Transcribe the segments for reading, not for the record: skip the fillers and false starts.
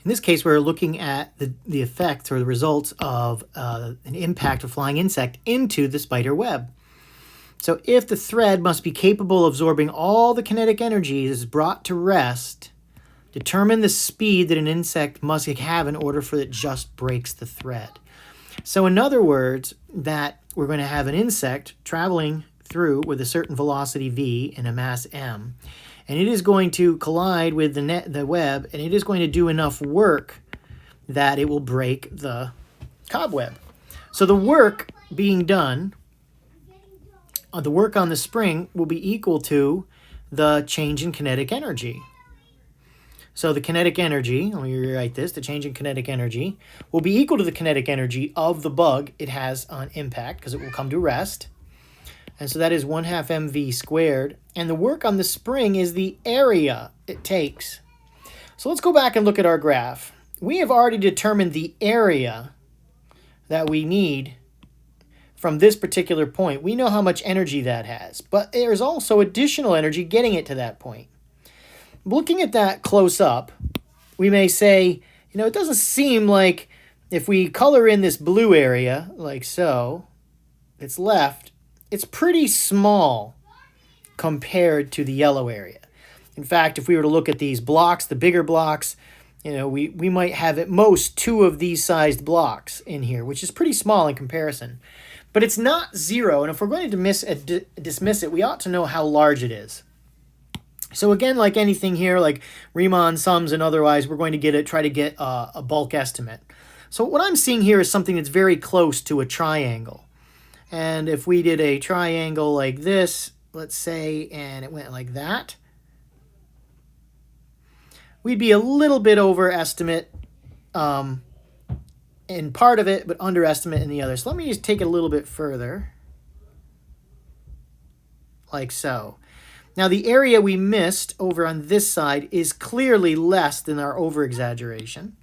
In this case, we're looking at the effects or the results of an impact of a flying insect into the spider web. So if the thread must be capable of absorbing all the kinetic energy that is brought to rest, determine the speed that an insect must have in order for it just breaks the thread. So in other words, that we're going to have an insect traveling through with a certain velocity v and a mass m, and it is going to collide with the web, and it is going to do enough work that it will break the cobweb. So the work being done, the work on the spring will be equal to the change in kinetic energy. So the kinetic energy, let me rewrite this, the change in kinetic energy will be equal to the kinetic energy of the bug it has on impact, because it will come to rest. And so that is 1/2 mv squared. And the work on the spring is the area it takes. So let's go back and look at our graph. We have already determined the area that we need from this particular point. We know how much energy that has, but there's also additional energy getting it to that point. Looking at that close up, we may say, it doesn't seem like if we color in this blue area, like so, it's left, it's pretty small compared to the yellow area. In fact, if we were to look at these blocks, the bigger blocks, we might have at most 2 of these sized blocks in here, which is pretty small in comparison. But it's not 0, and if we're going to dismiss it, we ought to know how large it is. So again, like anything here, like Riemann sums and otherwise, we're going to try to get a bulk estimate. So what I'm seeing here is something that's very close to a triangle. And if we did a triangle like this, let's say, and it went like that, we'd be a little bit overestimate in part of it, but underestimate in the other. So let me just take it a little bit further, like so. Now the area we missed over on this side is clearly less than our over-exaggeration.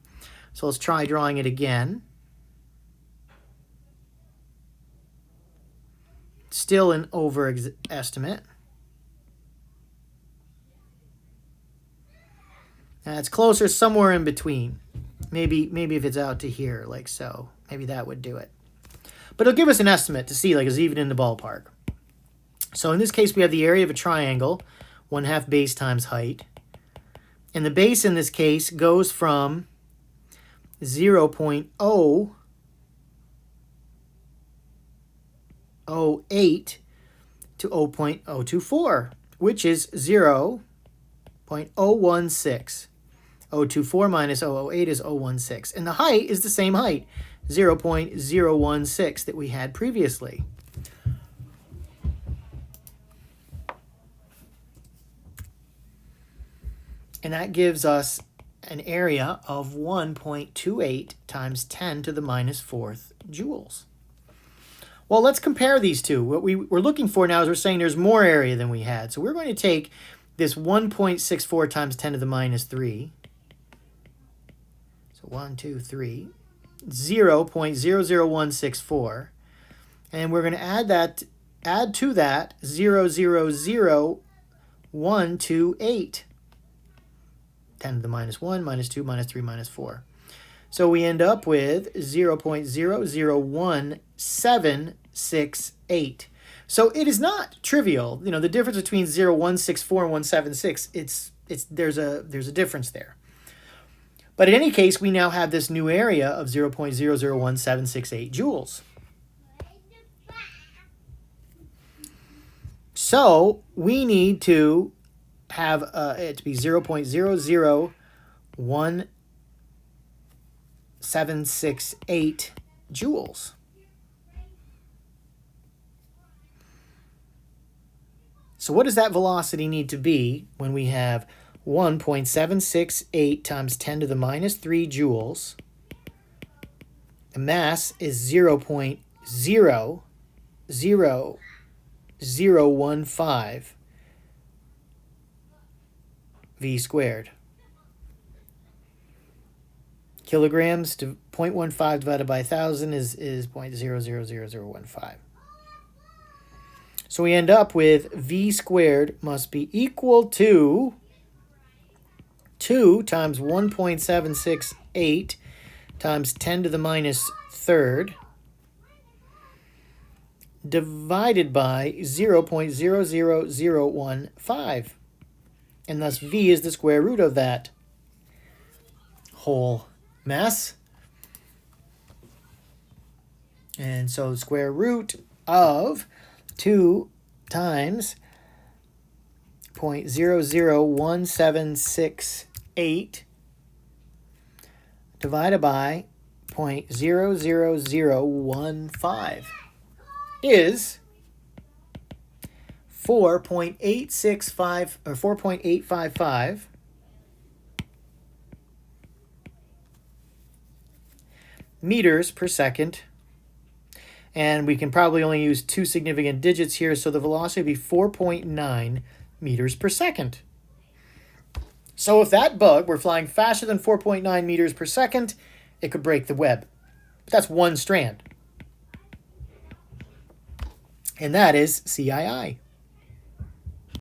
So let's try drawing it again. Still an overestimate. It's closer somewhere in between. Maybe if it's out to here, like so. Maybe that would do it. But it'll give us an estimate to see, like, it's even in the ballpark. So in this case, we have the area of a triangle, 1/2 base times height. And the base in this case goes from 0.008 to 0.024, which is 0.016. 024 minus 008 is 016. And the height is the same height, 0.016 that we had previously. And that gives us an area of 1.28 times 10 to the minus 4th joules. Well, let's compare these two. What we're looking for now is we're saying there's more area than we had. So we're going to take this 1.64 times 10 to the minus 3. So 1, 2, 3. 0.00164. And we're going to add to that 0.00128. 10 to the minus 1, minus 2, minus 3, minus 4. So we end up with 0.00178. So it is not trivial. The difference between 0.164 and 176, there's a difference there. But in any case, we now have this new area of 0.001768 joules. So we need to have it to be 0.001768 joules. So what does that velocity need to be when we have 1.768 times 10 to the minus 3 joules? The mass is 0.00015 v squared. Kilograms to 0.15 divided by 1,000 is 0.000015. So we end up with v squared must be equal to 2 times 1.768 times 10 to the minus third divided by 0.00015. And thus v is the square root of that whole mess. And so the square root of 2 times 0.00178 divided by 0.00015 is 4.865 or 4.855 meters per second. And we can probably only use 2 significant digits here, so the velocity would be 4.9 meters per second. So if that bug were flying faster than 4.9 meters per second, it could break the web. But that's one strand. And that is CII.